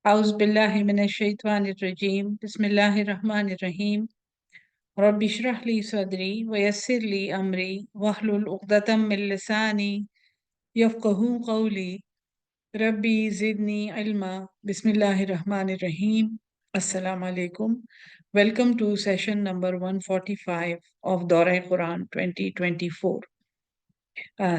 أعوذ بالله من الشيطان الرجيم بسم الله الرحمن الرحيم رب اشرح لي صدري ويسر لي أمري واحلل عقدة من لساني يفقهوا قولي ربي زدني علما بسم الله الرحمن الرحيم Assalamu alaikum. Welcome to session number 145 of Dora Quran 2024.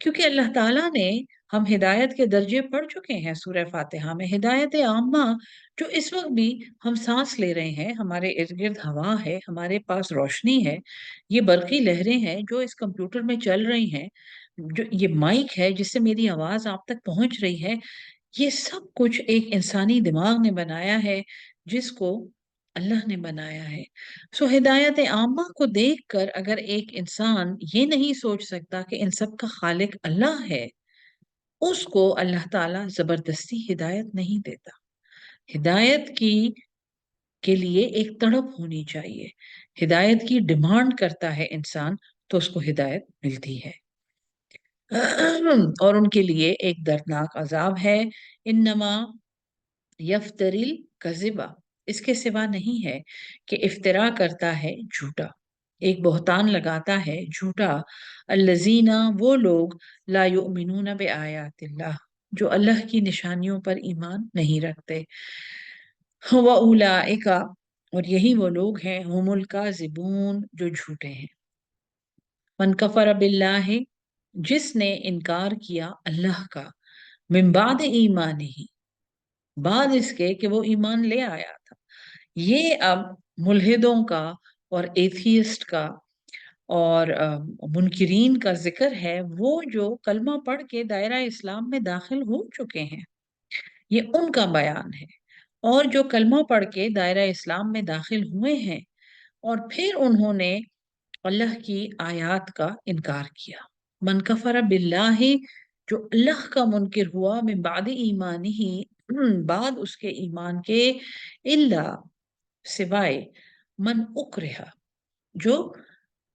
کیونکہ اللہ تعالیٰ نے، ہم ہدایت کے درجے پڑھ چکے ہیں سورہ فاتحہ میں، ہدایت عامہ جو اس وقت بھی ہم سانس لے رہے ہیں، ہمارے ارد گرد ہوا ہے، ہمارے پاس روشنی ہے، یہ برقی لہریں ہیں جو اس کمپیوٹر میں چل رہی ہیں، جو یہ مائک ہے جس سے میری آواز آپ تک پہنچ رہی ہے، یہ سب کچھ ایک انسانی دماغ نے بنایا ہے جس کو اللہ نے بنایا ہے۔ سو ہدایت عامہ کو دیکھ کر اگر ایک انسان یہ نہیں سوچ سکتا کہ ان سب کا خالق اللہ ہے، اس کو اللہ تعالیٰ زبردستی ہدایت نہیں دیتا۔ ہدایت کے لیے ایک تڑپ ہونی چاہیے، ہدایت کی ڈیمانڈ کرتا ہے انسان تو اس کو ہدایت ملتی ہے۔ اور ان کے لیے ایک دردناک عذاب ہے۔ انما یفتریل کذبا، اس کے سوا نہیں ہے کہ افترا کرتا ہے جھوٹا، ایک بہتان لگاتا ہے جھوٹا، الذین، وہ لوگ، لا یؤمنون بآیات اللہ، جو اللہ کی نشانیوں پر ایمان نہیں رکھتے، وَأُولَئِکَ، اور یہی وہ لوگ ہیں، ہم الکاذبون، جو جھوٹے ہیں۔ من کفر باللہ، جس نے انکار کیا اللہ کا، من بعد ایمانہ، بعد اس کے کہ وہ ایمان لے آیا تھا۔ یہ اب ملحدوں کا اور ایتھیسٹ کا اور منکرین کا ذکر ہے، وہ جو کلمہ پڑھ کے دائرہ اسلام میں داخل ہو چکے ہیں، یہ ان کا بیان ہے۔ اور جو کلمہ پڑھ کے دائرہ اسلام میں داخل ہوئے ہیں اور پھر انہوں نے اللہ کی آیات کا انکار کیا، من کفر باللہ، جو اللہ کا منکر ہوا، من بعد ایمان ہی، بعد اس کے ایمان کے، اللہ، سوائے، من اکرہ،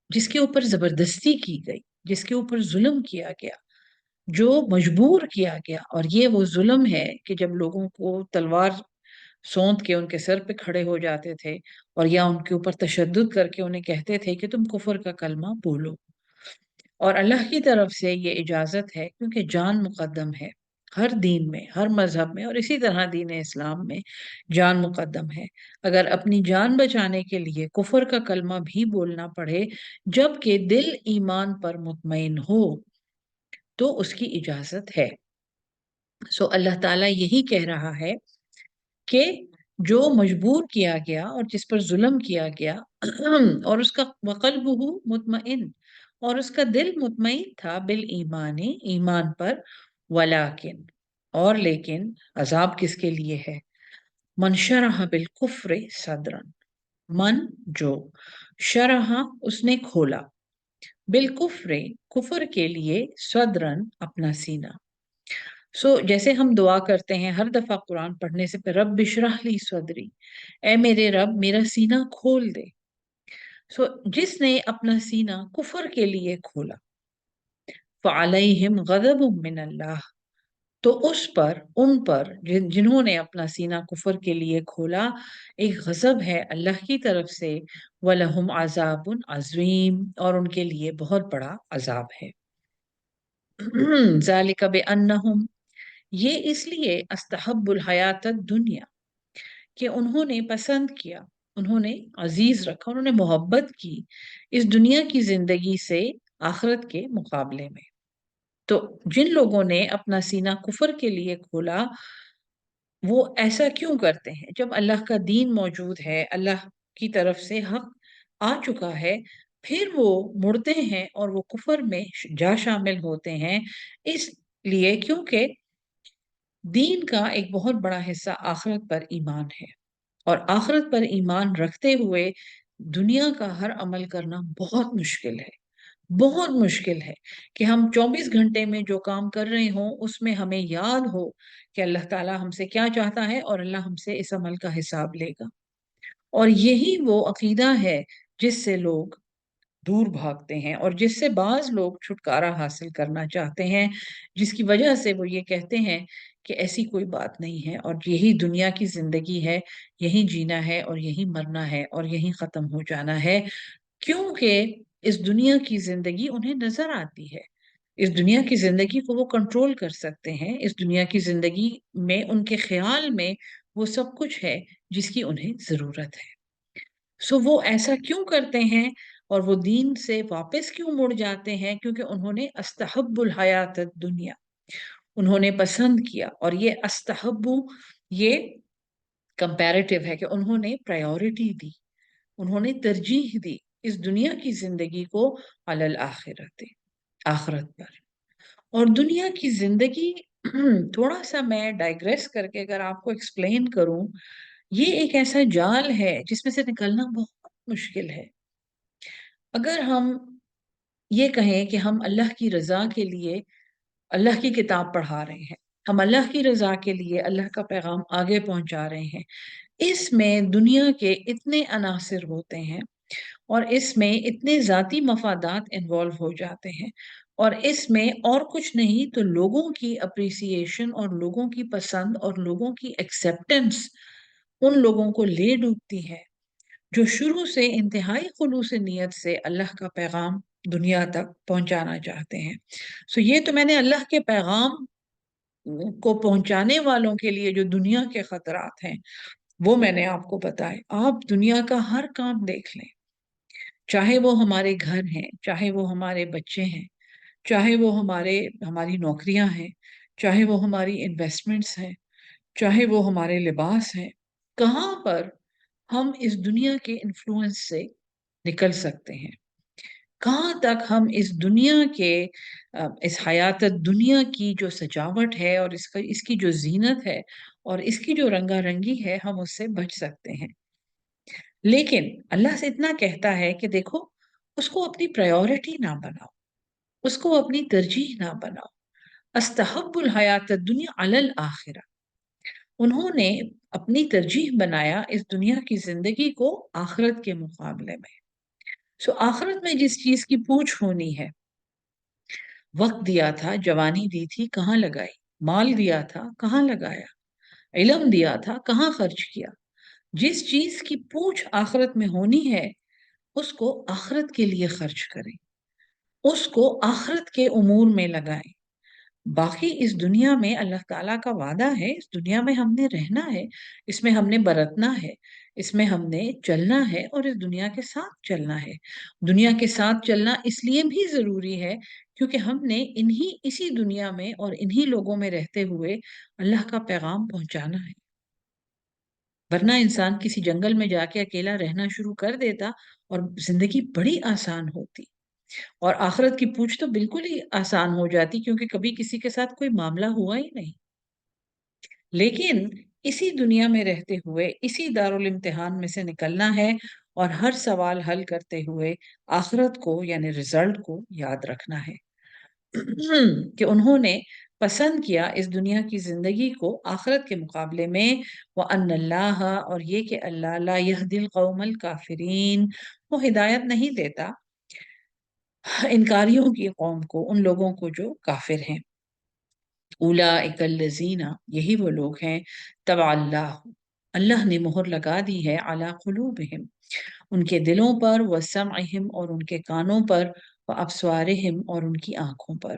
جس کے اوپر زبردستی کی گئی، جس کے اوپر ظلم کیا گیا، جو مجبور کیا گیا، اور یہ وہ ظلم ہے کہ جب لوگوں کو تلوار سونت کے ان کے سر پہ کھڑے ہو جاتے تھے اور یا ان کے اوپر تشدد کر کے انہیں کہتے تھے کہ تم کفر کا کلمہ بولو، اور اللہ کی طرف سے یہ اجازت ہے کیونکہ جان مقدم ہے ہر دین میں، ہر مذہب میں، اور اسی طرح دین اسلام میں جان مقدم ہے۔ اگر اپنی جان بچانے کے لیے کفر کا کلمہ بھی بولنا پڑے جبکہ دل ایمان پر مطمئن ہو تو اس کی اجازت ہے۔ سو اللہ تعالیٰ یہی کہہ رہا ہے کہ جو مجبور کیا گیا اور جس پر ظلم کیا گیا اور اس کا وقلبہ مطمئن، اور اس کا دل مطمئن تھا بالایمان، ایمان پر، ولیکن، اور لیکن، عذاب کس کے لیے ہے، من شرح بالکفر صدرن، من، جو، شرح، اس نے کھولا، بالکفر، کفر کے لیے، صدرن، اپنا سینہ۔ جیسے ہم دعا کرتے ہیں ہر دفعہ قرآن پڑھنے سے، رب اشرح لی صدری، اے میرے رب میرا سینہ کھول دے۔ جس نے اپنا سینہ کفر کے لیے کھولا، فعلیہم غضب من اللہ، تو ان پر جنہوں نے اپنا سینہ کفر کے لیے کھولا، ایک غضب ہے اللہ کی طرف سے، وَلَهُمْ عَذَابٌ عَظِيمٌ، اور ان کے لیے بہت بڑا عذاب ہے۔ ذَلِكَ بِأَنَّهُمْ، یہ اس لیے، استحب الحیات الدنیا، کہ انہوں نے پسند کیا، انہوں نے عزیز رکھا، انہوں نے محبت کی اس دنیا کی زندگی سے آخرت کے مقابلے میں۔ تو جن لوگوں نے اپنا سینہ کفر کے لیے کھولا، وہ ایسا کیوں کرتے ہیں جب اللہ کا دین موجود ہے، اللہ کی طرف سے حق آ چکا ہے، پھر وہ مڑتے ہیں اور وہ کفر میں جا شامل ہوتے ہیں، اس لیے کیونکہ دین کا ایک بہت بڑا حصہ آخرت پر ایمان ہے، اور آخرت پر ایمان رکھتے ہوئے دنیا کا ہر عمل کرنا بہت مشکل ہے، بہت مشکل ہے کہ ہم 24 گھنٹے میں جو کام کر رہے ہوں اس میں ہمیں یاد ہو کہ اللہ تعالیٰ ہم سے کیا چاہتا ہے اور اللہ ہم سے اس عمل کا حساب لے گا۔ اور یہی وہ عقیدہ ہے جس سے لوگ دور بھاگتے ہیں اور جس سے بعض لوگ چھٹکارا حاصل کرنا چاہتے ہیں، جس کی وجہ سے وہ یہ کہتے ہیں کہ ایسی کوئی بات نہیں ہے اور یہی دنیا کی زندگی ہے، یہی جینا ہے اور یہی مرنا ہے اور یہی ختم ہو جانا ہے، کیونکہ اس دنیا کی زندگی انہیں نظر آتی ہے، اس دنیا کی زندگی کو وہ کنٹرول کر سکتے ہیں، اس دنیا کی زندگی میں ان کے خیال میں وہ سب کچھ ہے جس کی انہیں ضرورت ہے۔ وہ ایسا کیوں کرتے ہیں؟ اور وہ دین سے واپس کیوں مڑ جاتے ہیں؟ کیونکہ انہوں نے استحب الحیات الدنیا، انہوں نے پسند کیا، اور یہ استحبو یہ کمپیریٹیو ہے کہ انہوں نے پرائیورٹی دی، انہوں نے ترجیح دی اس دنیا کی زندگی کو علی الآخرت، آخرت پر۔ اور دنیا کی زندگی تھوڑا سا میں ڈائگریس کر کے اگر آپ کو ایکسپلین کروں، یہ ایک ایسا جال ہے جس میں سے نکلنا بہت مشکل ہے۔ اگر ہم یہ کہیں کہ ہم اللہ کی رضا کے لیے اللہ کی کتاب پڑھا رہے ہیں، ہم اللہ کی رضا کے لیے اللہ کا پیغام آگے پہنچا رہے ہیں، اس میں دنیا کے اتنے عناصر ہوتے ہیں اور اس میں اتنے ذاتی مفادات انوالو ہو جاتے ہیں، اور اس میں اور کچھ نہیں تو لوگوں کی اپریسیشن اور لوگوں کی پسند اور لوگوں کی ایکسیپٹنس ان لوگوں کو لے ڈوبتی ہے جو شروع سے انتہائی خلوص نیت سے اللہ کا پیغام دنیا تک پہنچانا چاہتے ہیں۔ یہ تو میں نے اللہ کے پیغام کو پہنچانے والوں کے لیے جو دنیا کے خطرات ہیں وہ میں نے آپ کو بتائے۔ آپ دنیا کا ہر کام دیکھ لیں، چاہے وہ ہمارے گھر ہیں، چاہے وہ ہمارے بچے ہیں، چاہے وہ ہماری نوکریاں ہیں، چاہے وہ ہماری انویسٹمنٹس ہیں، چاہے وہ ہمارے لباس ہیں، کہاں پر ہم اس دنیا کے انفلوئنس سے نکل سکتے ہیں؟ کہاں تک ہم اس دنیا کے اس حیات دنیا کی جو سجاوٹ ہے اور اس کی جو زینت ہے اور اس کی جو رنگا رنگی ہے ہم اس سے بچ سکتے ہیں؟ لیکن اللہ سے اتنا کہتا ہے کہ دیکھو، اس کو اپنی پرائیورٹی نہ بناؤ، اس کو اپنی ترجیح نہ بناؤ۔ استحب الحیات الدنیا علی الآخرہ، انہوں نے اپنی ترجیح بنایا اس دنیا کی زندگی کو آخرت کے مقابلے میں۔ آخرت میں جس چیز کی پوچھ ہونی ہے، وقت دیا تھا، جوانی دی تھی، کہاں لگائی؟ مال دیا تھا، کہاں لگایا؟ علم دیا تھا، کہاں خرچ کیا؟ جس چیز کی پوچھ آخرت میں ہونی ہے اس کو آخرت کے لیے خرچ کریں، اس کو آخرت کے امور میں لگائیں۔ باقی اس دنیا میں اللہ تعالیٰ کا وعدہ ہے، اس دنیا میں ہم نے رہنا ہے، اس میں ہم نے برتنا ہے، اس میں ہم نے چلنا ہے اور اس دنیا کے ساتھ چلنا ہے۔ دنیا کے ساتھ چلنا اس لیے بھی ضروری ہے کیونکہ ہم نے اسی دنیا میں اور انہی لوگوں میں رہتے ہوئے اللہ کا پیغام پہنچانا ہے۔ ورنہ انسان کسی جنگل میں جا کے اکیلا رہنا شروع کر دیتا اور زندگی بڑی آسان ہوتی، اور آخرت کی پوچھ تو بالکل ہی آسان ہو جاتی کیونکہ کبھی کسی کے ساتھ کوئی معاملہ ہوا ہی نہیں۔ لیکن اسی دنیا میں رہتے ہوئے اسی دارالامتحان میں سے نکلنا ہے اور ہر سوال حل کرتے ہوئے آخرت کو یعنی رزلٹ کو یاد رکھنا ہے کہ انہوں نے پسند کیا اس دنیا کی زندگی کو آخرت کے مقابلے میں، وَأَنَّ اللَّهَ، اور یہ کہ اللہ لا يَهْدِي الْقَوْمَ الْكَافِرِينَ، وہ ہدایت نہیں دیتا انکاریوں کی قوم کو، ان لوگوں کو جو کافر ہیں۔ اولئک الذین، یہی وہ لوگ ہیں، طبع اللہ، اللہ نے مہر لگا دی ہے، علی قلوبہم، ان کے دلوں پر، وسمعہم، اور ان کے کانوں پر، وابصارہم، اور ان کی آنکھوں پر،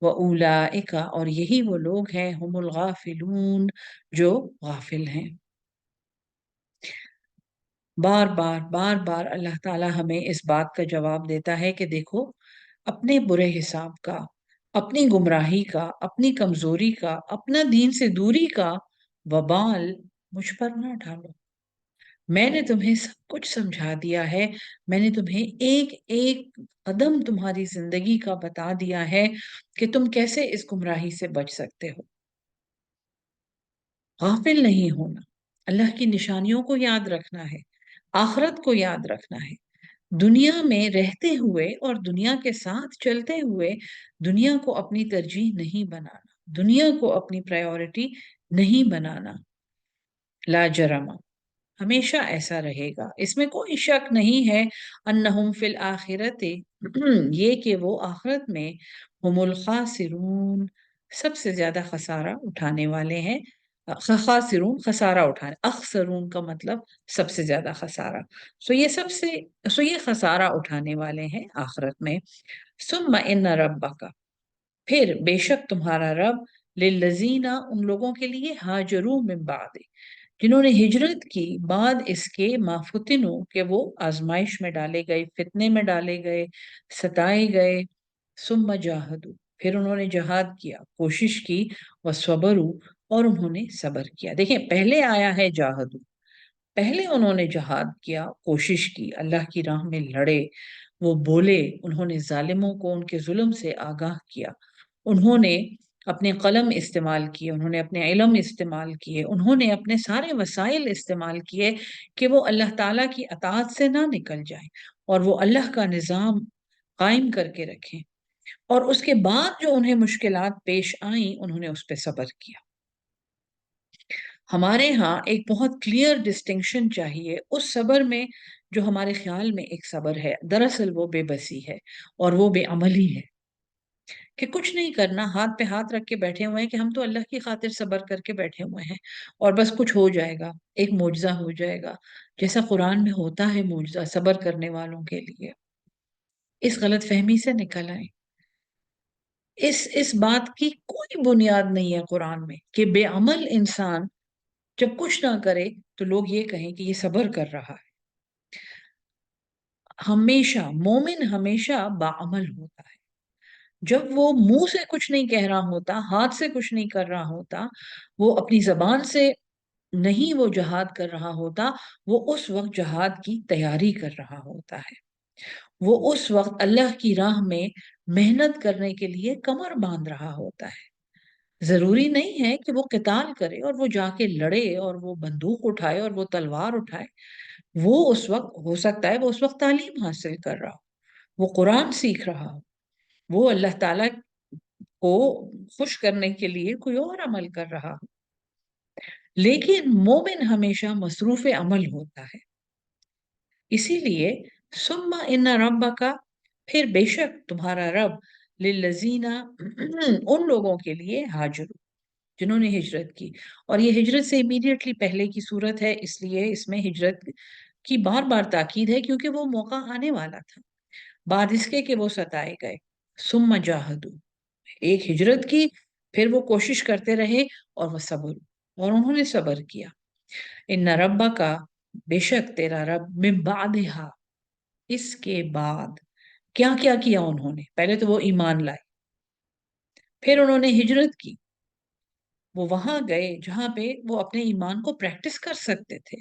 واولئک، اور یہی وہ لوگ ہیں، ہم الغافلون، جو غافل ہیں۔ بار بار بار بار اللہ تعالی ہمیں اس بات کا جواب دیتا ہے کہ دیکھو، اپنے برے حساب کا، اپنی گمراہی کا، اپنی کمزوری کا، اپنا دین سے دوری کا وبال مجھ پر نہ ڈالو۔ میں نے تمہیں سب کچھ سمجھا دیا ہے، میں نے تمہیں ایک ایک قدم تمہاری زندگی کا بتا دیا ہے کہ تم کیسے اس گمراہی سے بچ سکتے ہو۔ غافل نہیں ہونا، اللہ کی نشانیوں کو یاد رکھنا ہے، آخرت کو یاد رکھنا ہے، دنیا میں رہتے ہوئے اور دنیا کے ساتھ چلتے ہوئے دنیا کو اپنی ترجیح نہیں بنانا، دنیا کو اپنی پرائیورٹی نہیں بنانا۔ لا جرم، ہمیشہ ایسا رہے گا، اس میں کوئی شک نہیں ہے، انہم فی الآخرت، یہ کہ وہ آخرت میں ہم الخاسرون، سب سے زیادہ خسارہ اٹھانے والے ہیں۔ خاسرون خسارہ اٹھانے، اخسرون کا مطلب سب سے زیادہ خسارہ، یہ خسارہ اٹھانے والے ہیں آخرت میں۔ ثم ان ربک، پھر بے شک تمہارا رب، للذین، ان لوگوں کے لیے، ہاجروا من بعد، جنہوں نے ہجرت کی بعد اس کے مافتنو کہ وہ آزمائش میں ڈالے گئے، فتنے میں ڈالے گئے، ستائے گئے، ثم جاہدو پھر انہوں نے جہاد کیا، کوشش کی، وصبروا اور انہوں نے صبر کیا۔ دیکھیں پہلے آیا ہے جاہدو، پہلے انہوں نے جہاد کیا، کوشش کی، اللہ کی راہ میں لڑے، وہ بولے، انہوں نے ظالموں کو ان کے ظلم سے آگاہ کیا، انہوں نے اپنے قلم استعمال کیے، انہوں نے اپنے علم استعمال کیے، انہوں نے اپنے سارے وسائل استعمال کیے کہ وہ اللہ تعالیٰ کی اطاعت سے نہ نکل جائیں اور وہ اللہ کا نظام قائم کر کے رکھیں، اور اس کے بعد جو انہیں مشکلات پیش آئیں انہوں نے اس پہ صبر کیا۔ ہمارے ہاں ایک بہت کلیئر ڈسٹنکشن چاہیے اس صبر میں جو ہمارے خیال میں ایک صبر ہے، دراصل وہ بے بسی ہے اور وہ بے عملی ہے، کہ کچھ نہیں کرنا، ہاتھ پہ ہاتھ رکھ کے بیٹھے ہوئے ہیں کہ ہم تو اللہ کی خاطر صبر کر کے بیٹھے ہوئے ہیں اور بس کچھ ہو جائے گا، ایک معجزہ ہو جائے گا، جیسا قرآن میں ہوتا ہے معجزہ صبر کرنے والوں کے لیے۔ اس غلط فہمی سے نکل آئیں۔ اس بات کی کوئی بنیاد نہیں ہے قرآن میں کہ بے عمل انسان جب کچھ نہ کرے تو لوگ یہ کہیں کہ یہ صبر کر رہا ہے۔ ہمیشہ مومن ہمیشہ باعمل ہوتا ہے، جب وہ منہ سے کچھ نہیں کہہ رہا ہوتا، ہاتھ سے کچھ نہیں کر رہا ہوتا، وہ اپنی زبان سے نہیں وہ جہاد کر رہا ہوتا، وہ اس وقت جہاد کی تیاری کر رہا ہوتا ہے، وہ اس وقت اللہ کی راہ میں محنت کرنے کے لیے کمر باندھ رہا ہوتا ہے۔ ضروری نہیں ہے کہ وہ قتال کرے اور وہ جا کے لڑے اور وہ بندوق اٹھائے اور وہ تلوار اٹھائے، وہ اس وقت ہو سکتا ہے وہ اس وقت تعلیم حاصل کر رہا ہو، وہ قرآن سیکھ رہا ہو، وہ اللہ تعالیٰ کو خوش کرنے کے لیے کوئی اور عمل کر رہا ہو، لیکن مومن ہمیشہ مصروف عمل ہوتا ہے۔ اسی لیے ثم ان ربک پھر بے شک تمہارا رب للذین ان لوگوں کے لیے ہاجر جنہوں نے ہجرت کی، اور یہ ہجرت سے امیڈیٹلی پہلے کی صورت ہے، اس لیے اس میں ہجرت کی بار بار تاکید ہے کیونکہ وہ موقع آنے والا تھا بعد اس کے کہ وہ ستائے گئے۔ ثم جاہدو ایک ہجرت کی، پھر وہ کوشش کرتے رہے اور وہ صبر اور انہوں نے صبر کیا۔ ان ربا کا بے شک تیرا رب من بعدہا اس کے بعد کیا کیا کیا انہوں نے، پہلے تو وہ ایمان لائے، پھر انہوں نے ہجرت کی، وہ وہاں گئے جہاں پہ وہ اپنے ایمان کو پریکٹس کر سکتے تھے،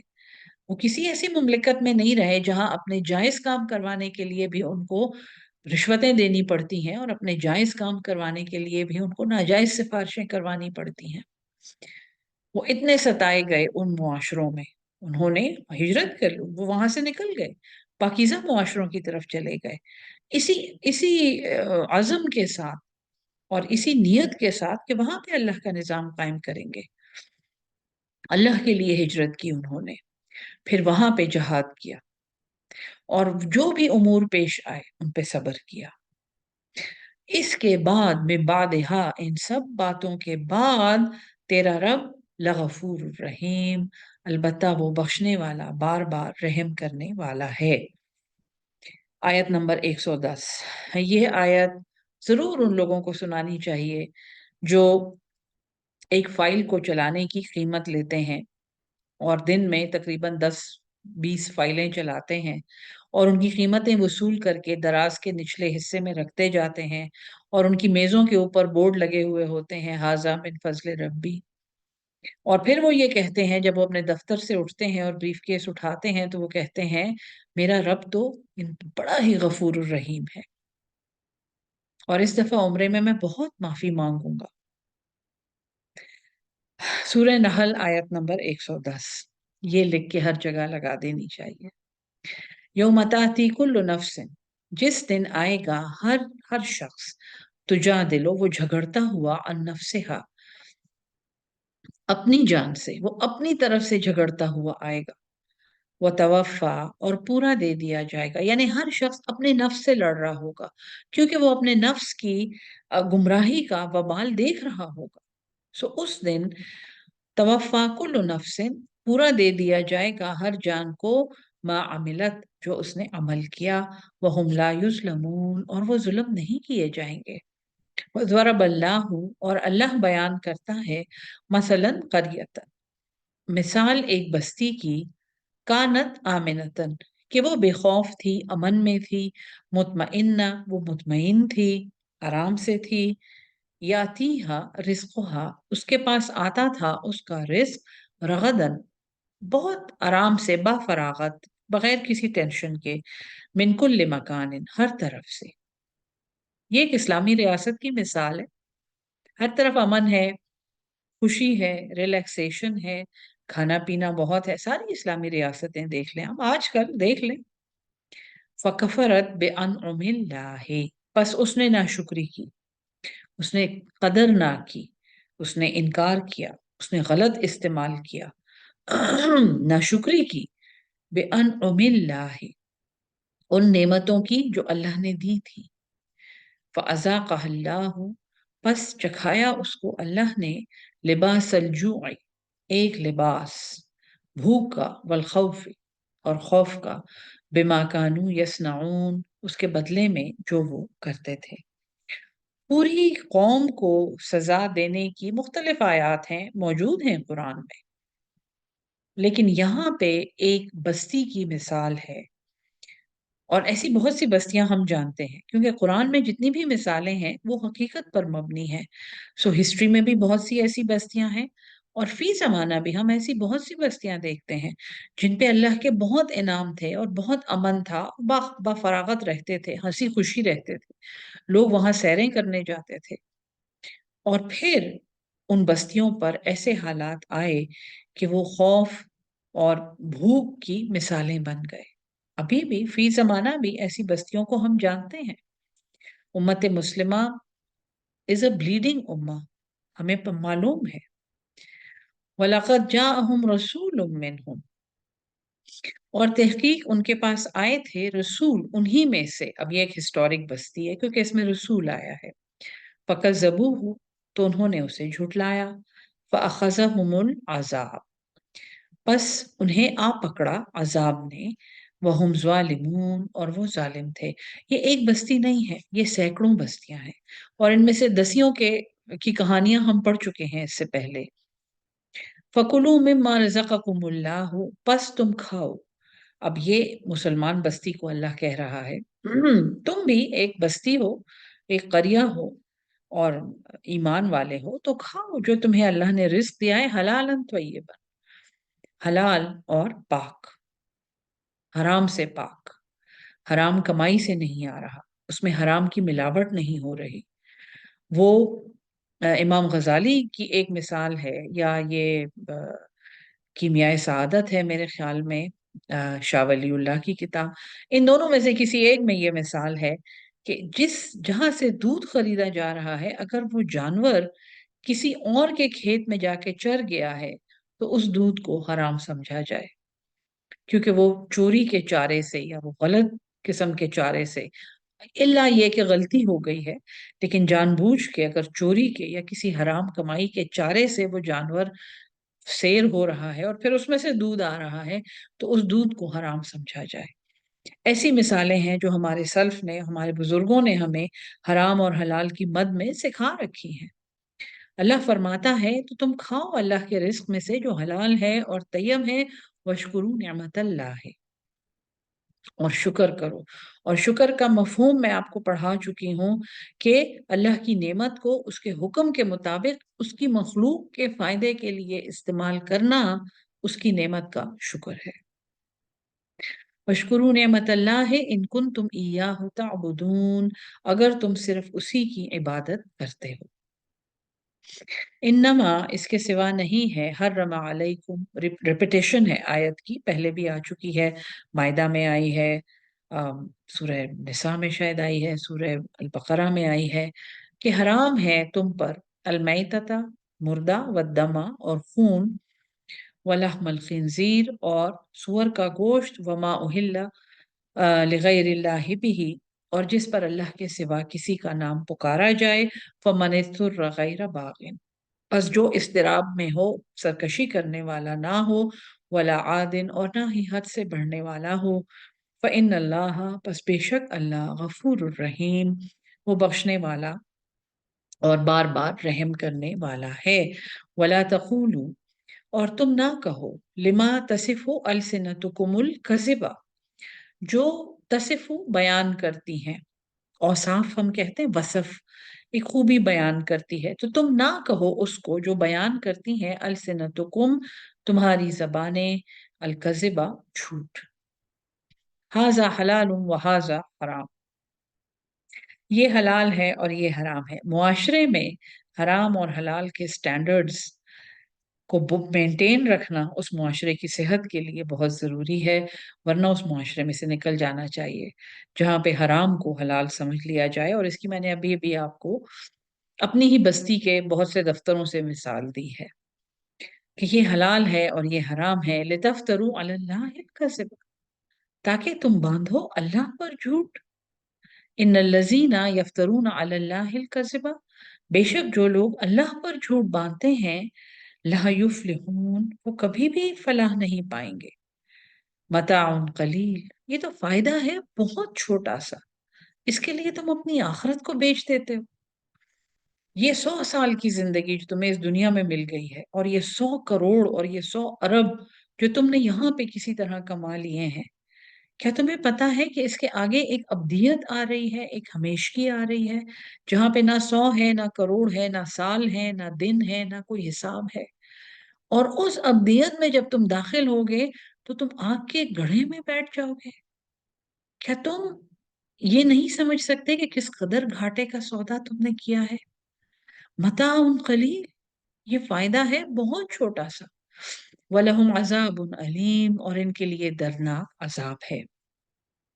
وہ کسی ایسی مملکت میں نہیں رہے جہاں اپنے جائز کام کروانے کے لیے بھی ان کو رشوتیں دینی پڑتی ہیں اور اپنے جائز کام کروانے کے لیے بھی ان کو ناجائز سفارشیں کروانی پڑتی ہیں۔ وہ اتنے ستائے گئے ان معاشروں میں، انہوں نے ہجرت کر لی، وہ وہاں سے نکل گئے، پاکیزہ معاشروں کی طرف چلے گئے، اسی اسی عزم کے ساتھ اور اسی نیت کے ساتھ کہ وہاں پہ اللہ کا نظام قائم کریں گے، اللہ کے لیے ہجرت کی انہوں نے، پھر وہاں پہ جہاد کیا اور جو بھی امور پیش آئے ان پہ صبر کیا۔ اس کے بعد میں بعدہا ان سب باتوں کے بعد تیرا رب لغفور الرحیم البتہ وہ بخشنے والا بار بار رحم کرنے والا ہے۔ آیت نمبر 110، یہ آیت ضرور ان لوگوں کو سنانی چاہیے جو ایک فائل کو چلانے کی قیمت لیتے ہیں اور دن میں تقریباً 10-20 فائلیں چلاتے ہیں اور ان کی قیمتیں وصول کر کے دراز کے نچلے حصے میں رکھتے جاتے ہیں اور ان کی میزوں کے اوپر بورڈ لگے ہوئے ہوتے ہیں ھذا من فضل ربی، اور پھر وہ یہ کہتے ہیں جب وہ اپنے دفتر سے اٹھتے ہیں اور بریف کیس اٹھاتے ہیں تو وہ کہتے ہیں میرا رب تو بڑا ہی غفور الرحیم ہے، اور اس دفعہ عمرے میں بہت معافی مانگوں گا۔ سورہ نحل آیت نمبر 110، یہ لکھ کے ہر جگہ لگا دینی چاہیے۔ یوم تاتی کل نفس جس دن آئے گا ہر شخص تجادلو وہ جھگڑتا ہوا عن نفسہا اپنی جان سے، وہ اپنی طرف سے جھگڑتا ہوا آئے گا، وتوفا اور پورا دے دیا جائے گا، یعنی ہر شخص اپنے نفس سے لڑ رہا ہوگا کیونکہ وہ اپنے نفس کی گمراہی کا وبال دیکھ رہا ہوگا۔ سو اس دن توفا کل نفس پورا دے دیا جائے گا ہر جان کو ما عملت جو اس نے عمل کیا، وہم لا یظلمون اور وہ ظلم نہیں کیے جائیں گے۔ وضرب اللہ اور اللہ بیان کرتا ہے مثلاً قریۃ مثال ایک بستی کی، کانت آمنتن، کہ وہ بے خوف تھی، امن میں تھی، مطمئنہ، وہ مطمئن تھی، آرام سے تھی، یاتیہا رزقہا، اس کے پاس آتا تھا اس کا رزق، رغدن، بہت آرام سے، با فراغت، بغیر کسی ٹینشن کے، من کل مکان، ہر طرف سے۔ یہ ایک اسلامی ریاست کی مثال ہے، ہر طرف امن ہے، خوشی ہے، ریلیکسیشن ہے، کھانا پینا بہت ہے، ساری اسلامی ریاستیں دیکھ لیں، ہم آج کل دیکھ لیں۔ فَكَفَرَتْ بِأَنْعُمِ اللَّهِ، پس اس نے ناشکری کی، اس نے قدر نہ کی، اس نے انکار کیا، اس نے غلط استعمال کیا، ناشکری کی، بِأَنْعُمِ اللَّهِ، ان نعمتوں کی جو اللہ نے دی تھی، فَأَذَاقَهَا اللَّهُ، پس چکھایا اس کو اللہ نے، لباس الجوع، ایک لباس بھوک کا، والخوف، اور خوف کا، بما کانوا یصنعون، اس کے بدلے میں جو وہ کرتے تھے۔ پوری قوم کو سزا دینے کی مختلف آیات ہیں، موجود ہیں قرآن میں، لیکن یہاں پہ ایک بستی کی مثال ہے، اور ایسی بہت سی بستیاں ہم جانتے ہیں، کیونکہ قرآن میں جتنی بھی مثالیں ہیں وہ حقیقت پر مبنی ہیں۔ ہسٹری میں بھی بہت سی ایسی بستیاں ہیں، اور فی زمانہ بھی ہم ایسی بہت سی بستیاں دیکھتے ہیں جن پہ اللہ کے بہت انعام تھے، اور بہت امن تھا، با فراغت رہتے تھے، ہنسی خوشی رہتے تھے، لوگ وہاں سیریں کرنے جاتے تھے، اور پھر ان بستیوں پر ایسے حالات آئے کہ وہ خوف اور بھوک کی مثالیں بن گئے۔ ابھی بھی فی زمانہ بھی ایسی بستیوں کو ہم جانتے ہیں۔ امت مسلمہ از اے بلیڈنگ امہ، ہمیں معلوم ہے۔ وَلَقَدْ جَاءَهُمْ رَسُولٌ مِّنْهُمْ، اور تحقیق ان کے پاس آئے تھے رسول انہی میں سے۔ اب یہ ایک ہسٹورک بستی ہے کیونکہ اس میں رسول آیا ہے۔ فَكَذَّبُوهُ، تو انہوں نے اسے جھٹلایا۔ فَأَخَذَهُمُ الْعَذَابُ، پس انہیں آ پکڑا عذاب نے، وَهُمْ ظَالِمُونَ، اور وہ ظالم تھے۔ یہ ایک بستی نہیں ہے، یہ سینکڑوں بستیاں ہیں، اور ان میں سے دسیوں کی کہانیاں ہم پڑھ چکے ہیں اس سے پہلے۔ فَكُلُوا مِمَّا رَزَقَكُمُ اللَّهُ، پس تم کھاؤ۔ اب یہ مسلمان بستی کو اللہ کہہ رہا ہے، تم بھی ایک بستی ہو، ایک قریہ ہو، اور ایمان والے ہو، تو کھاؤ جو تمہیں اللہ نے رزق دیا ہے، حلال طیبا، حلال اور پاک، حرام سے پاک، حرام کمائی سے نہیں آ رہا، اس میں حرام کی ملاوٹ نہیں ہو رہی۔ وہ امام غزالی کی ایک مثال ہے، یا یہ کیمیائے سعادت ہے میرے خیال میں، شاہ ولی اللہ کی کتاب، ان دونوں میں سے کسی ایک میں یہ مثال ہے کہ جہاں سے دودھ خریدا جا رہا ہے، اگر وہ جانور کسی اور کے کھیت میں جا کے چر گیا ہے تو اس دودھ کو حرام سمجھا جائے، کیونکہ وہ چوری کے چارے سے یا وہ غلط قسم کے چارے سے، الا یہ کہ غلطی ہو گئی ہے، لیکن جان بوجھ کے اگر چوری کے یا کسی حرام کمائی کے چارے سے وہ جانور سیر ہو رہا ہے اور پھر اس میں سے دودھ آ رہا ہے، تو اس دودھ کو حرام سمجھا جائے۔ ایسی مثالیں ہیں جو ہمارے سلف نے، ہمارے بزرگوں نے ہمیں حرام اور حلال کی مد میں سکھا رکھی ہیں۔ اللہ فرماتا ہے تو تم کھاؤ اللہ کے رزق میں سے جو حلال ہے اور طیب ہے، واشکروا نعمت اللہ ہے، اور شکر کرو۔ اور شکر کا مفہوم میں آپ کو پڑھا چکی ہوں کہ اللہ کی نعمت کو اس کے حکم کے مطابق اس کی مخلوق کے فائدے کے لیے استعمال کرنا اس کی نعمت کا شکر ہے۔ واشکروا نعمت اللہ ان کنتم ایاہ تعبدون، اگر تم صرف اسی کی عبادت کرتے ہو۔ انما، اس کے سوا نہیں ہے، حرم علیکم، ریپیٹیشن ہے آیت کی، پہلے بھی آ چکی ہے، مائدہ میں آئی ہے، سورہ نساء میں شاید آئی ہے، سورہ البقرہ میں آئی ہے، کہ حرام ہے تم پر المیتۃ، مردہ، والدمہ، اور خون، ولحم الخنزیر، اور سور کا گوشت، وما اہل لغیر اللہ بہ، اور جس پر اللہ کے سوا کسی کا نام پکارا جائے، فمن اضطر غیر باغ، پس جو اضطراب میں ہو، سرکشی کرنے والا نہ ہو، ولا عادن، اور نہ ہی حد سے بڑھنے والا ہو، فإن اللہ، پس بے شک اللہ، غفور الرحیم، وہ بخشنے والا اور بار بار رحم کرنے والا ہے۔ ولا تقولوا، اور تم نہ کہو لما تصفو السنتکمل کذبا، جو تصفو بیان کرتی ہیں، اوصاف ہم کہتے ہیں وصف، ایک خوبی بیان کرتی ہے، تو تم نہ کہو اس کو جو بیان کرتی ہیں السنتکم، تمہاری زبانیں، الکذبا، جھوٹ، ہاذا حلال و ہاذا حرام، یہ حلال ہے اور یہ حرام ہے۔ معاشرے میں حرام اور حلال کے سٹینڈرڈز کو مینٹین رکھنا اس معاشرے کی صحت کے لیے بہت ضروری ہے، ورنہ اس معاشرے میں سے نکل جانا چاہیے جہاں پہ حرام کو حلال سمجھ لیا جائے۔ اور اس کی میں نے ابھی ابھی آپ کو اپنی ہی بستی کے بہت سے دفتروں سے مثال دی ہے کہ یہ حلال ہے اور یہ حرام ہے، لتفتروا علی اللہ الکذب، تاکہ تم باندھو اللہ پر جھوٹ۔ ان الذین یفترون علی اللہ الکذب، بے شک جو لوگ اللہ پر جھوٹ باندھتے ہیں، لا یفلحون، وہ کبھی بھی فلاح نہیں پائیں گے۔ متاع قلیل، یہ تو فائدہ ہے بہت چھوٹا سا، اس کے لیے تم اپنی آخرت کو بیچ دیتے ہو۔ یہ 100 سال کی زندگی جو تمہیں اس دنیا میں مل گئی ہے، اور یہ 100 کروڑ اور یہ 100 ارب جو تم نے یہاں پہ کسی طرح کما لیے ہیں، کیا تمہیں پتا ہے کہ اس کے آگے ایک ابدیت آ رہی ہے، ایک ہمیشگی آ رہی ہے، جہاں پہ نہ 100 ہے، نہ کروڑ ہے، نہ سال ہے، نہ دن ہے، نہ کوئی حساب ہے۔ اور اس ابدیت میں جب تم داخل ہوگے تو تم آگ کے گڑھے میں بیٹھ جاؤ گے۔ کیا تم یہ نہیں سمجھ سکتے کہ کس قدر گھاٹے کا سودا تم نے کیا ہے؟ متاع قلیل، یہ فائدہ ہے بہت چھوٹا سا، وَلَهُمْ عَذَابٌ أَلِيمٌ، اور ان کے لیے دردناک عذاب ہے۔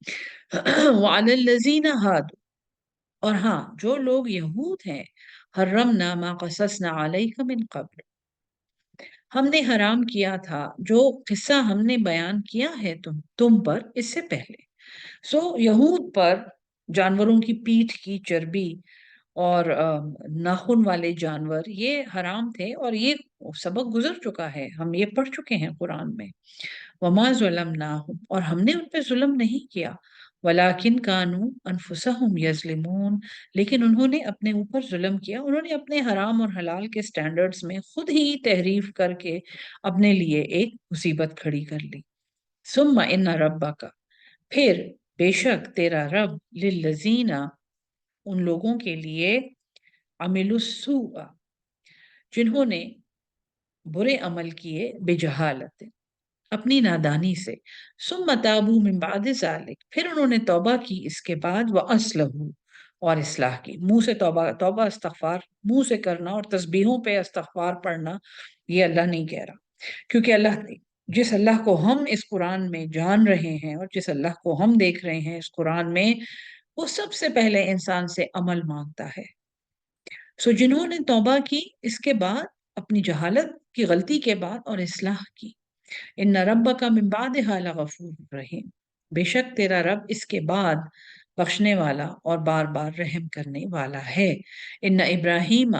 وَعَلَى الَّذِينَ هَادُوا، اور ہاں جو لوگ یہود ہیں، حرمنا ما قصصنا علیک من قبل، ہم نے حرام کیا تھا جو قصہ ہم نے بیان کیا ہے تم پر اس سے پہلے۔ یہود پر جانوروں کی پیٹھ کی چربی اور ناخن والے جانور یہ حرام تھے، اور یہ سبق گزر چکا ہے، ہم یہ پڑھ چکے ہیں قرآن میں۔ وما ظلمناہم، اور ہم نے ان پہ ظلم نہیں کیا، ولیکن کانوا انفسہم یظلمون، لیکن انہوں نے اپنے اوپر ظلم کیا، انہوں نے اپنے حرام اور حلال کے سٹینڈرڈز میں خود ہی تحریف کر کے اپنے لیے ایک مصیبت کھڑی کر لی۔ ثم ان ربک، پھر بے شک تیرا رب، للذین، ان لوگوں کے لیے، عملوا السوء، جنہوں نے برے عمل کیے، بجہالت، اپنی نادانی سے، ثم تابوا من بعد ذلک، پھر انہوں نے توبہ کی اس کے بعد، واصلحوا، اور اصلاح کی۔ منہ سے توبہ استغفار منہ سے کرنا اور تسبیحوں پہ استغفار پڑھنا یہ اللہ نہیں کہہ رہا، کیونکہ جس اللہ کو ہم اس قرآن میں جان رہے ہیں اور جس اللہ کو ہم دیکھ رہے ہیں اس قرآن میں، وہ سب سے پہلے انسان سے عمل مانگتا ہے۔ جنہوں نے توبہ کی اس کے بعد، اپنی جہالت کی غلطی کے بعد، اور اصلاح کی، ان ربک من بعدها لغفور رحیم، بے شک تیرا رب اس کے بعد بخشنے والا اور بار بار رحم کرنے والا ہے۔ ان ابراہیم،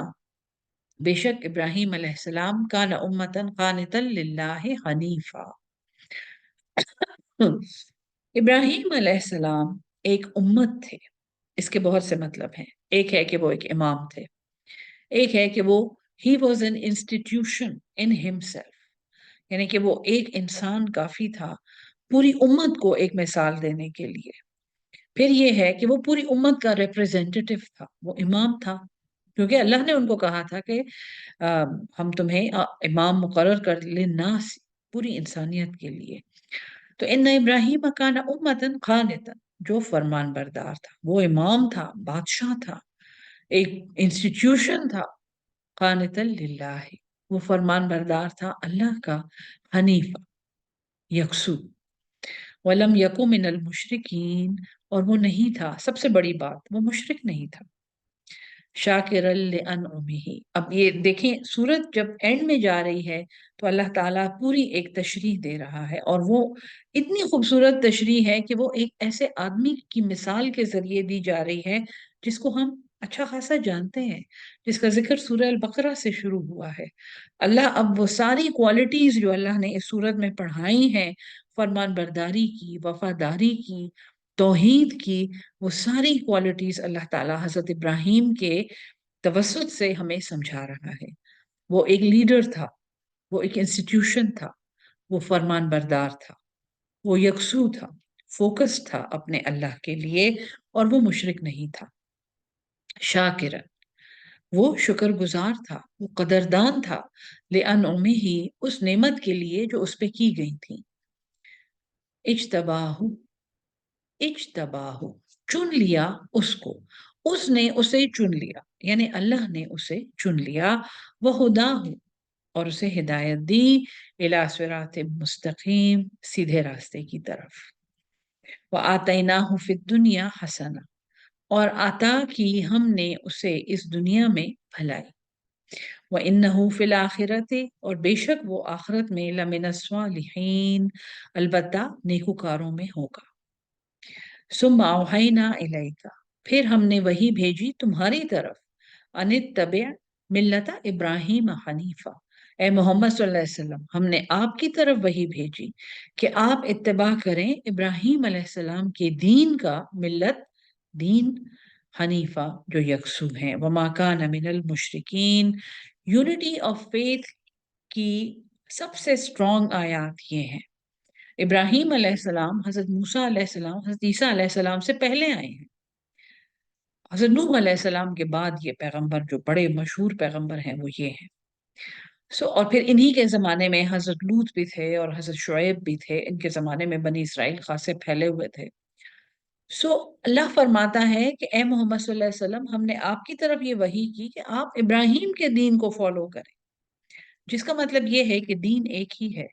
بے شک ابراہیم علیہ السلام، کان امتا قانتا للہ حنیفا، ابراہیم علیہ السلام ایک امت تھے۔ اس کے بہت سے مطلب ہیں، ایک ہے کہ وہ ایک امام تھے، ایک ہے کہ وہ he was an institution in himself، یعنی کہ وہ ایک انسان کافی تھا پوری امت کو ایک مثال دینے کے لیے۔ پھر یہ ہے کہ وہ پوری امت کا ریپریزنٹیٹیو تھا، وہ امام تھا، کیونکہ اللہ نے ان کو کہا تھا کہ ہم تمہیں امام مقرر کر للناس، پوری انسانیت کے لیے۔ تو ان ابراہیم کان امتا قانتا، جو فرمان بردار تھا، وہ امام تھا، بادشاہ تھا، ایک انسٹیٹیوشن تھا، قانتا للہ، وہ فرمان بردار تھا اللہ کا، حنیفہ، یکسو، ولم یکن من المشرکین، اور وہ نہیں تھا، سب سے بڑی بات، وہ مشرک نہیں تھا، شاکرا لانعمہ۔ اب یہ دیکھیں سورت جب اینڈ میں جا رہی ہے تو اللہ تعالیٰ پوری ایک تشریح دے رہا ہے، اور وہ اتنی خوبصورت تشریح ہے کہ وہ ایک ایسے آدمی کی مثال کے ذریعے دی جا رہی ہے جس کو ہم اچھا خاصا جانتے ہیں، جس کا ذکر سورہ البقرہ سے شروع ہوا ہے۔ اللہ اب وہ ساری کوالٹیز جو اللہ نے اس سورت میں پڑھائی ہیں، فرمان برداری کی، وفاداری کی، توحید کی، وہ ساری کوالٹیز اللہ تعالیٰ حضرت ابراہیم کے توسط سے ہمیں سمجھا رہا ہے۔ وہ ایک لیڈر تھا، وہ ایک انسٹیٹیوشن تھا، وہ فرمان بردار تھا، وہ یکسو تھا، فوکس تھا اپنے اللہ کے لیے، اور وہ مشرک نہیں تھا۔ شاکرن، وہ شکر گزار تھا، وہ قدردان تھا، لِأَنْعُمِهِ، اس نعمت کے لیے جو اس پہ کی گئی تھی۔ اجتباہ، اجتباہ، چن لیا اس کو، اس نے اسے چن لیا، یعنی اللہ نے اسے چن لیا۔ وَهُدَاهُ، اور اسے ہدایت دی، اِلَى صِرَاطٍ مستقیم، سیدھے راستے کی طرف۔ وَآتَيْنَاهُ فِي الدُّنْيَا حَسَنَةً، اور عطا کی ہم نے اسے اس دنیا میں بھلائی۔ وَإِنَّهُ فِي الْآخِرَةِ، اور بے شک وہ آخرت میں، لَمِنَ الصَّالِحِينَ، البتہ نیکوکاروں میں ہوگا۔ ثُمَّ أَوْحَيْنَا إِلَيْكَ، پھر ہم نے وحی بھیجی تمہاری طرف، أَنِ اتَّبِعْ مِلَّةَ إِبْرَاهِيمَ حَنِيفًا، اے محمد صلی اللہ علیہ وسلم، ہم نے آپ کی طرف وحی بھیجی کہ آپ اتباع کریں ابراہیم علیہ السلام کے دین کا، ملت، دین، حنیفہ، جو یکسو ہیں۔ وَمَا كَانَ مِنَ الْمُشْرِكِينَ، یونٹی آف فیتھ کی سب سے اسٹرانگ آیات یہ ہیں۔ ابراہیم علیہ السلام حضرت موسیٰ علیہ السلام، حضرت عیسیٰ علیہ السلام سے پہلے آئے ہیں۔ حضرت نوح علیہ السلام کے بعد یہ پیغمبر جو بڑے مشہور پیغمبر ہیں وہ یہ ہیں۔ اور پھر انہی کے زمانے میں حضرت لوط بھی تھے اور حضرت شعیب بھی تھے، ان کے زمانے میں بنی اسرائیل خاصے پھیلے ہوئے تھے۔ اللہ فرماتا ہے کہ اے محمد صلی اللہ علیہ وسلم، ہم نے آپ کی طرف یہ وحی کی کہ آپ ابراہیم کے دین کو فالو کریں، جس کا مطلب یہ ہے کہ دین ایک ہی ہے۔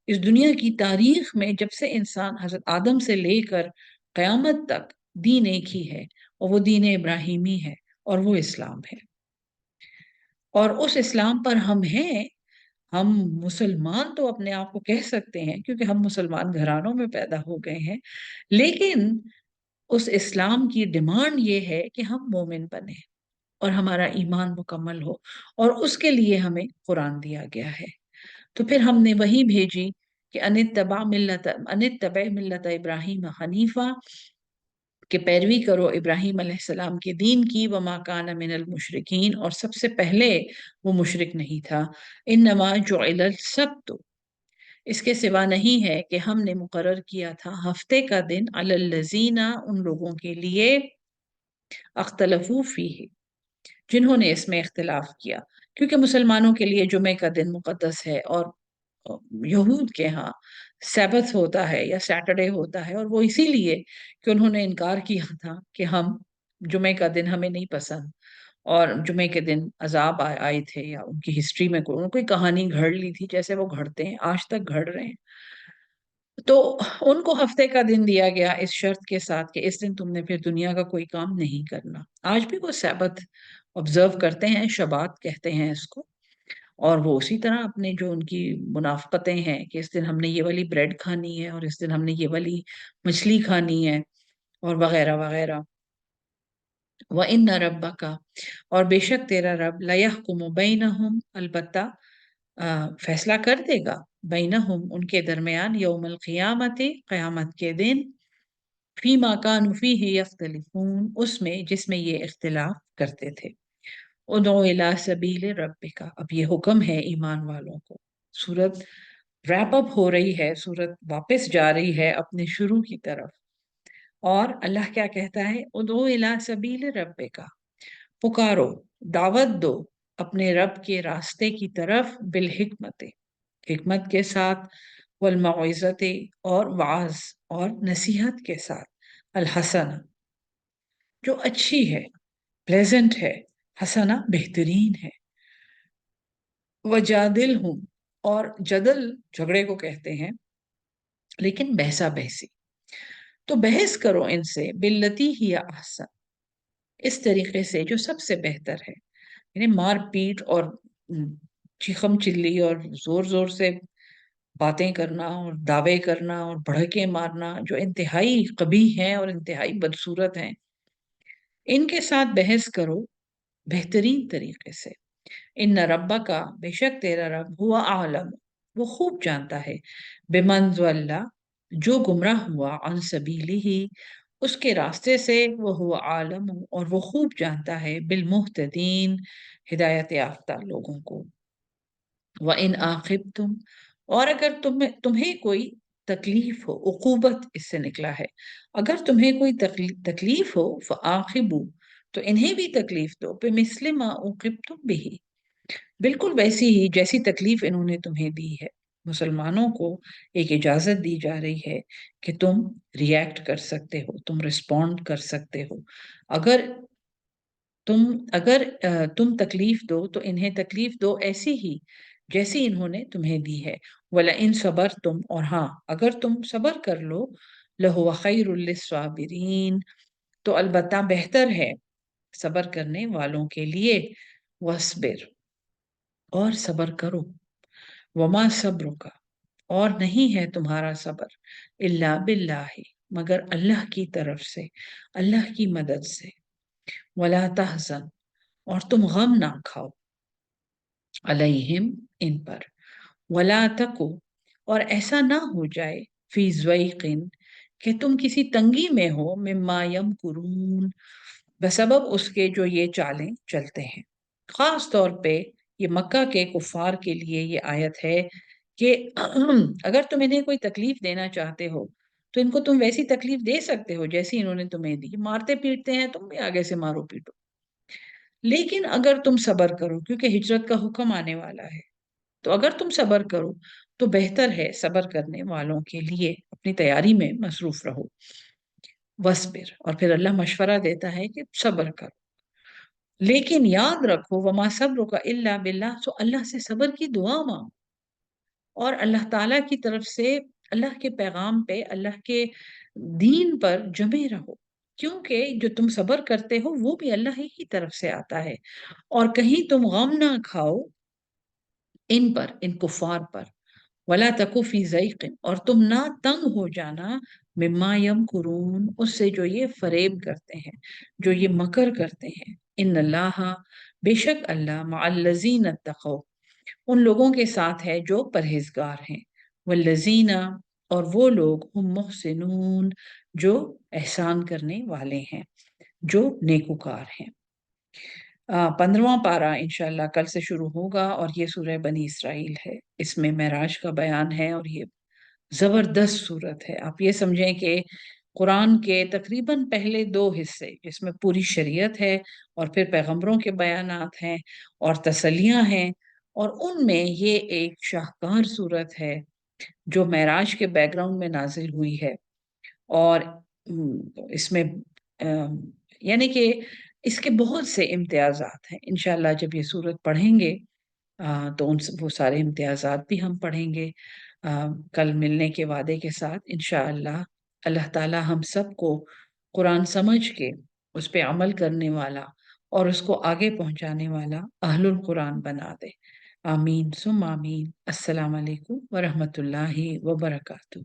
اس دنیا کی تاریخ میں جب سے انسان حضرت آدم سے لے کر قیامت تک دین ایک ہی ہے، اور وہ دین ابراہیمی ہے، اور وہ اسلام ہے۔ اور اس اسلام پر ہم ہیں۔ ہم مسلمان تو اپنے آپ کو کہہ سکتے ہیں کیونکہ ہم مسلمان گھرانوں میں پیدا ہو گئے ہیں، لیکن اس اسلام کی ڈیمانڈ یہ ہے کہ ہم مومن بنیں اور ہمارا ایمان مکمل ہو، اور اس کے لیے ہمیں قرآن دیا گیا ہے۔ تو پھر ہم نے وہی بھیجی کہ انتبع ملت ابراہیم حنیفہ، کہ پیروی کرو ابراہیم علیہ السلام کے دین کی، وما کان من المشرکین، اور سب سے پہلے وہ مشرک نہیں تھا۔ انما جعل السبت، اس کے سوا نہیں ہے کہ ہم نے مقرر کیا تھا ہفتے کا دن، علی الذین، ان لوگوں کے لیے، اختلفوا فیہ، جنہوں نے اس میں اختلاف کیا، کیونکہ مسلمانوں کے لیے جمعہ کا دن مقدس ہے، اور یہود کے ہاں سبت ہوتا ہے یا سیٹرڈے ہوتا ہے، اور وہ اسی لیے کہ انہوں نے انکار کیا تھا کہ ہم جمعہ کا دن ہمیں نہیں پسند، اور جمعے کے دن عذاب آئے تھے، یا ان کی ہسٹری میں کوئی کہانی گھڑ لی تھی، جیسے وہ گھڑتے ہیں آج تک گھڑ رہے ہیں۔ تو ان کو ہفتے کا دن دیا گیا اس شرط کے ساتھ کہ اس دن تم نے پھر دنیا کا کوئی کام نہیں کرنا۔ آج بھی وہ سبت آبزرو کرتے ہیں، شبات کہتے ہیں اس کو، اور وہ اسی طرح اپنے جو ان کی منافقتیں ہیں کہ اس دن ہم نے یہ والی بریڈ کھانی ہے، اور اس دن ہم نے یہ والی مچھلی کھانی ہے، اور وغیرہ وغیرہ۔ وَإِنَّ رَبَّكَ، اور بے شک تیرا رب، لَيَحْكُمُ بَيْنَهُمْ، البتہ فیصلہ کر دے گا، بینہم، ان کے درمیان، یوم القیامت، قیامت کے دن، فیما کانوا فیہ یختلفون، اس میں جس میں یہ اختلاف کرتے تھے۔ ادعو الی سبیل ربک، اب یہ حکم ہے ایمان والوں کو۔ سورت ریپ اپ ہو رہی ہے، سورت واپس جا رہی ہے اپنے شروع کی طرف، اور اللہ کیا کہتا ہے؟ ادعو الی سبیل ربک، پکارو، دعوت دو اپنے رب کے راستے کی طرف، بالحکمت، حکمت کے ساتھ، والموعظت، اور وعظ اور نصیحت کے ساتھ، الحسنہ، جو اچھی ہے، پلیزنٹ ہے، حسنہ بہترین ہے، وجادلہم، اور جدل جھگڑے کو کہتے ہیں، لیکن بحثا بحثی، تو بحث کرو ان سے، باللتی ہی احسن، اس طریقے سے جو سب سے بہتر ہے، یعنی مار پیٹ اور چیخم چلی اور زور زور سے باتیں کرنا اور دعوے کرنا اور بڑھکے مارنا، جو انتہائی قبیح ہیں اور انتہائی بدصورت ہیں، ان کے ساتھ بحث کرو بہترین طریقے سے۔ ان ربک، بے شک تیرا رب، ہوا عالم، وہ خوب جانتا ہے، بمن ضل، جو گمراہ ہوا، عن سبیلہ، اس کے راستے سے، وہ ہوا عالم، اور وہ خوب جانتا ہے، بالمہتدین، ہدایت یافتہ لوگوں کو۔ وَإِنْ عَاقِبْتُمْ، اور اگر تمہیں کوئی تکلیف ہو، عقوبت اس سے نکلا ہے، اگر تمہیں کوئی تکلیف ہو فَعَاقِبُوا، تو انہیں بھی تکلیف دو، بِمِثْلِ مَا عُوقِبْتُمْ بِهِ، بالکل ویسی ہی جیسی تکلیف انہوں نے تمہیں دی ہے۔ مسلمانوں کو ایک اجازت دی جا رہی ہے کہ تم ریئیکٹ کر سکتے ہو، تم رسپونڈ کر سکتے ہو۔ اگر تم تکلیف دو تو انہیں تکلیف دو ایسی ہی جیسی انہوں نے تمہیں دی ہے۔ وَلَئِن صَبَرْتُمْ، اور ہاں اگر تم صبر کر لو، لَهُوَ خَيْرٌ لِّلصَّابِرِينَ، تو البتہ بہتر ہے صبر کرنے والوں کے لیے۔ وَاصْبِرْ، اور صبر کرو، وَمَا صَبْرُكَ، اور نہیں ہے تمہارا صبر، إِلَّا بِاللَّهِ، مگر اللہ کی طرف سے، اللہ کی مدد سے۔ وَلَا تَحْزَنْ، اور تم غم نہ کھاؤ، علیہم، ان پر، وَلَا تَکُ، اور ایسا نہ ہو جائے، فی ضیق، کہ تم کسی تنگی میں ہو، مما یمکرون، بسبب اس کے جو یہ چالیں چلتے ہیں۔ خاص طور پہ یہ مکہ کے کفار کے لیے یہ آیت ہے کہ اگر تم انہیں کوئی تکلیف دینا چاہتے ہو تو ان کو تم ویسی تکلیف دے سکتے ہو جیسی انہوں نے تمہیں دی، مارتے پیٹتے ہیں تم بھی آگے سے مارو پیٹو، لیکن اگر تم صبر کرو، کیونکہ ہجرت کا حکم آنے والا ہے، تو اگر تم صبر کرو تو بہتر ہے صبر کرنے والوں کے لیے، اپنی تیاری میں مصروف رہو۔ وَاصْبِرْ، اور پھر اللہ مشورہ دیتا ہے کہ صبر کرو، لیکن یاد رکھو وَمَا صَبْرُكَ إِلَّا بِاللَّهِ، سو اللہ سے صبر کی دعا مانگو، اور اللہ تعالیٰ کی طرف سے اللہ کے پیغام پہ، اللہ کے دین پر جمے رہو، کیونکہ جو تم صبر کرتے ہو وہ بھی اللہ ہی کی طرف سے آتا ہے۔ اور کہیں تم غم نہ کھاؤ ان پر، ان کفار پر، ولا تکو فی ضیق، اور تم نہ تنگ ہو جانا، مما یمکرون، اس سے جو یہ فریب کرتے ہیں، جو یہ مکر کرتے ہیں۔ ان اللہ، بے شک اللہ، مع الذین اتقوا، ان لوگوں کے ساتھ ہے جو پرہیزگار ہیں، والذین، اور وہ لوگ، ہم محسنون، جو احسان کرنے والے ہیں، جو نیکوکار ہیں۔ 15واں پارہ انشاءاللہ کل سے شروع ہوگا، اور یہ سورہ بنی اسرائیل ہے، اس میں معراج کا بیان ہے، اور یہ زبردست صورت ہے۔ آپ یہ سمجھیں کہ قرآن کے تقریباً پہلے 2 حصے جس میں پوری شریعت ہے، اور پھر پیغمبروں کے بیانات ہیں اور تسلیاں ہیں، اور ان میں یہ ایک شاہکار صورت ہے جو معراج کے بیک گراؤنڈ میں نازل ہوئی ہے، اور اس میں یعنی کہ اس کے بہت سے امتیازات ہیں۔ انشاءاللہ جب یہ صورت پڑھیں گے تو وہ سارے امتیازات بھی ہم پڑھیں گے کل ملنے کے وعدے کے ساتھ انشاءاللہ۔ اللہ تعالی ہم سب کو قرآن سمجھ کے اس پہ عمل کرنے والا اور اس کو آگے پہنچانے والا اہل القرآن بنا دے۔ آمین ثم آمین۔ السلام علیکم ورحمۃ اللہ وبرکاتہ۔